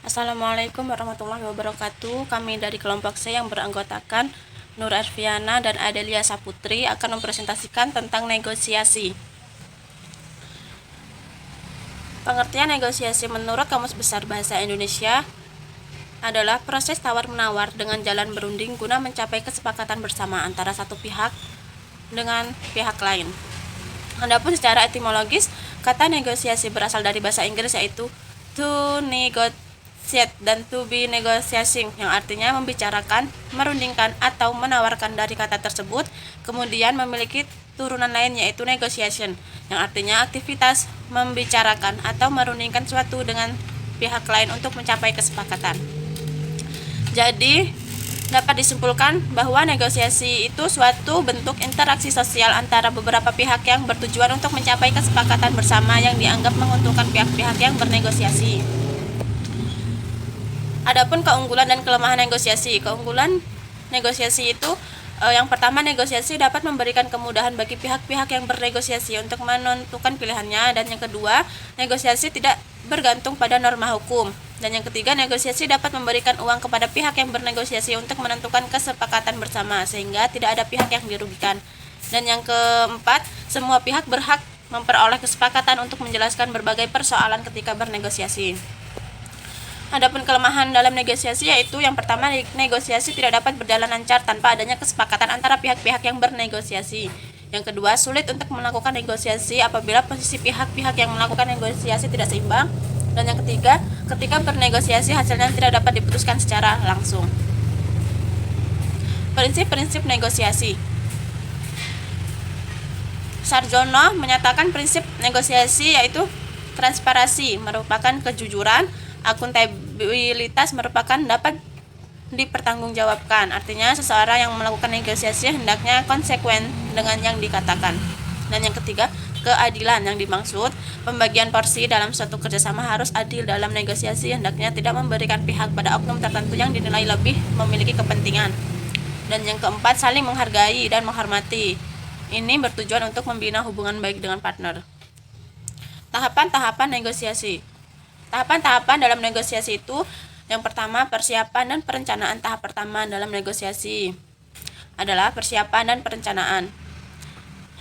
Assalamualaikum warahmatullahi wabarakatuh. Kami dari kelompok C yang beranggotakan Nur Arfiana dan Adelia Saputri akan mempresentasikan tentang negosiasi. Pengertian negosiasi menurut Kamus Besar Bahasa Indonesia adalah proses tawar-menawar dengan jalan berunding guna mencapai kesepakatan bersama antara satu pihak dengan pihak lain. Adapun secara etimologis, kata negosiasi berasal dari bahasa Inggris yaitu to negotiate dan to be negotiating, yang artinya membicarakan, merundingkan, atau menawarkan. Dari kata tersebut kemudian memiliki turunan lain yaitu negotiation, yang artinya aktivitas membicarakan atau merundingkan suatu dengan pihak lain untuk mencapai kesepakatan. Jadi dapat disimpulkan bahwa negosiasi itu suatu bentuk interaksi sosial antara beberapa pihak yang bertujuan untuk mencapai kesepakatan bersama yang dianggap menguntungkan pihak-pihak yang bernegosiasi. Adapun keunggulan dan kelemahan negosiasi. Keunggulan negosiasi itu yang pertama, negosiasi dapat memberikan kemudahan bagi pihak-pihak yang bernegosiasi untuk menentukan pilihannya, dan yang kedua, negosiasi tidak bergantung pada norma hukum. Dan yang ketiga, negosiasi dapat memberikan uang kepada pihak yang bernegosiasi untuk menentukan kesepakatan bersama sehingga tidak ada pihak yang dirugikan. Dan yang keempat, semua pihak berhak memperoleh kesepakatan untuk menjelaskan berbagai persoalan ketika bernegosiasi. Adapun kelemahan dalam negosiasi yaitu yang pertama, negosiasi tidak dapat berjalan lancar tanpa adanya kesepakatan antara pihak-pihak yang bernegosiasi. Yang kedua, sulit untuk melakukan negosiasi apabila posisi pihak-pihak yang melakukan negosiasi tidak seimbang. Dan yang ketiga, ketika bernegosiasi hasilnya tidak dapat diputuskan secara langsung. Prinsip-prinsip negosiasi. Sarjono menyatakan prinsip negosiasi yaitu transparansi merupakan kejujuran, akuntabilitas merupakan dapat dipertanggungjawabkan. Artinya seseorang yang melakukan negosiasi hendaknya konsekuen dengan yang dikatakan. Dan yang ketiga, keadilan, yang dimaksud pembagian porsi dalam suatu kerjasama harus adil. Dalam negosiasi hendaknya tidak memberikan pihak pada oknum tertentu yang dinilai lebih memiliki kepentingan. Dan yang keempat, saling menghargai dan menghormati. Ini bertujuan untuk membina hubungan baik dengan partner. Tahapan-tahapan negosiasi. Tahapan-tahapan dalam negosiasi itu, yang pertama, persiapan dan perencanaan. Tahap pertama dalam negosiasi adalah persiapan dan perencanaan.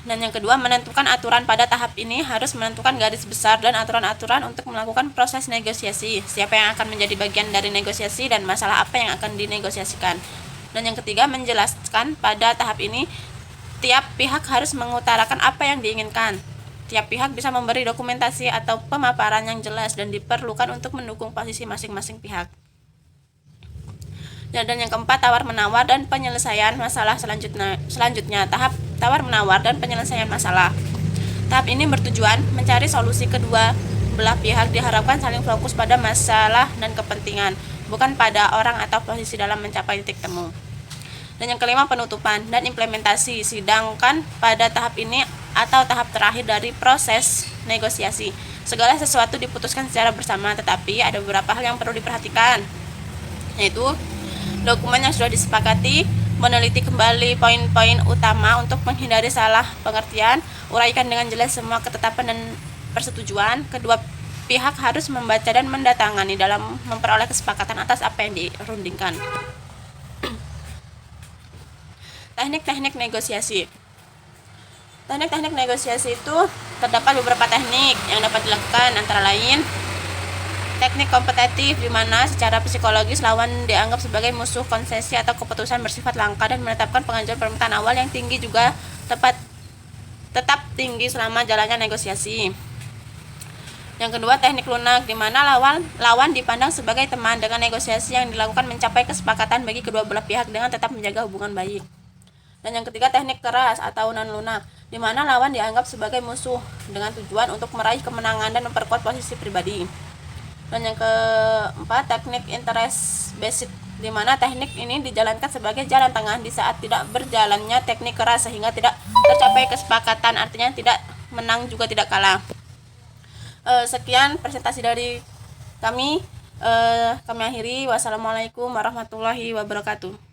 Dan yang kedua, menentukan aturan. Pada tahap ini harus menentukan garis besar dan aturan-aturan untuk melakukan proses negosiasi. Siapa yang akan menjadi bagian dari negosiasi dan masalah apa yang akan dinegosiasikan. Dan yang ketiga, menjelaskan. Pada tahap ini tiap pihak harus mengutarakan apa yang diinginkan. Tiap pihak bisa memberi dokumentasi atau pemaparan yang jelas dan diperlukan untuk mendukung posisi masing-masing pihak. Dan yang keempat, tawar-menawar dan penyelesaian masalah selanjutnya. Tahap tawar-menawar dan penyelesaian masalah. Tahap ini bertujuan mencari solusi. Kedua belah pihak diharapkan saling fokus pada masalah dan kepentingan, bukan pada orang atau posisi dalam mencapai titik temu. Dan yang kelima, penutupan dan implementasi. Sedangkan pada tahap ini atau tahap terakhir dari proses negosiasi, segala sesuatu diputuskan secara bersama, tetapi ada beberapa hal yang perlu diperhatikan, yaitu dokumen yang sudah disepakati, meneliti kembali poin-poin utama untuk menghindari salah pengertian, uraikan dengan jelas semua ketetapan dan persetujuan. Kedua pihak harus membaca dan mendatangani dalam memperoleh kesepakatan atas apa yang dirundingkan. Teknik-teknik negosiasi. Teknik-teknik negosiasi itu terdapat beberapa teknik yang dapat dilakukan, antara lain teknik kompetitif, di mana secara psikologis lawan dianggap sebagai musuh. Konsesi atau keputusan bersifat langka dan menetapkan pengajuan permintaan awal yang tinggi juga tetap tinggi selama jalannya negosiasi. Yang kedua, teknik lunak, di mana lawan dipandang sebagai teman dengan negosiasi yang dilakukan mencapai kesepakatan bagi kedua belah pihak dengan tetap menjaga hubungan baik. Dan yang ketiga, teknik keras atau non lunak, di mana lawan dianggap sebagai musuh dengan tujuan untuk meraih kemenangan dan memperkuat posisi pribadi. Dan yang keempat, teknik interest based, di mana teknik ini dijalankan sebagai jalan tengah di saat tidak berjalannya teknik keras sehingga tidak tercapai kesepakatan, artinya tidak menang juga tidak kalah. Sekian presentasi dari kami. Kami akhiri. Wassalamualaikum warahmatullahi wabarakatuh.